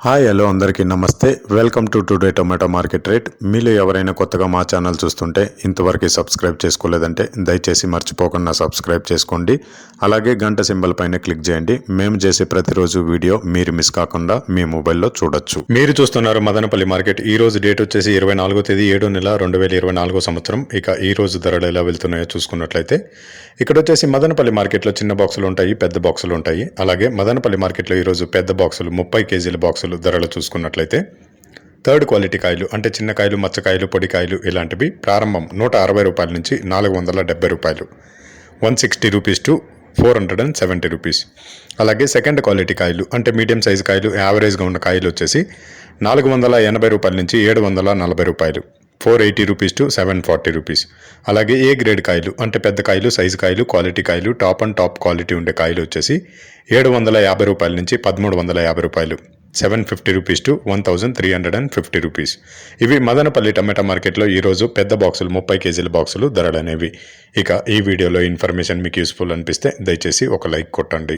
Hi hello అందరికీ నమస్తే. Welcome to today tomato market rate. మీలో ఎవరైనా కొత్తగా మా ఛానల్ చూస్తుంటే ఇంతవరకు సబ్స్క్రైబ్ చేసుకోలేదంటే దయచేసి మర్చిపోకుండా సబ్స్క్రైబ్ చేసుకోండి. అలాగే గంట సింబల్ పైన క్లిక్ చేయండి. మేము చేసే ప్రతిరోజు వీడియో మీరు మిస్ కాకుండా మీ మొబైల్లో చూడొచ్చు. మీరు చూస్తున్నారు మదనపల్లి మార్కెట్. ఈ రోజు డేట్ వచ్చేసి 24వ తేదీ 7వ నెల 2024 సంవత్సరం. ఇక ఈ రోజు ధరలు ఎలా వెళ్తున్నాయో చూసుకున్నట్లయితే ఇక్కడ వచ్చేసి మదనపల్లి మార్కెట్లో చిన్న బాక్సులు ఉంటాయి, పెద్ద బాక్సులు ఉంటాయి. అలాగే మదనపల్లి మార్కెట్లో ఈరోజు పెద్ద బాక్సులు 30 కేజీల బాక్సులు ధరలు చూసుకున్నట్లయితే థర్డ్ క్వాలిటీ కాయలు అంటే చిన్న కాయలు, మచ్చకాయలు, పొడికాయలు ఇలాంటివి ప్రారంభం 160 రూపాయల నుంచి 470 రూపాయలు, 160 రూపీస్ టు 470 రూపీస్. అలాగే సెకండ్ క్వాలిటీ కాయలు అంటే మీడియం సైజు కాయలు, యావరేజ్గా ఉన్న కాయలు వచ్చేసి 480 రూపాయల నుంచి 740 రూపాయలు, 480 రూపీస్ టు 740 రూపీస్. అలాగే ఏ గ్రేడ్ కాయలు అంటే పెద్ద కాయలు, సైజు కాయలు, క్వాలిటీ కాయలు, టాప్ అండ్ టాప్ క్వాలిటీ ఉండే కాయలు వచ్చేసి 750 రూపాయల నుంచి 1350 రూపాయలు, 750 రూపీస్ టు 1350 రూపీస్. ఇవి మదనపల్లి టమాటా మార్కెట్లో ఈరోజు పెద్ద బాక్సులు 30 కేజీల బాక్సులు ధరలు అనేవి. ఇక ఈ వీడియోలో ఇన్ఫర్మేషన్ మీకు యూస్ఫుల్ అనిపిస్తే దయచేసి ఒక లైక్ కొట్టండి.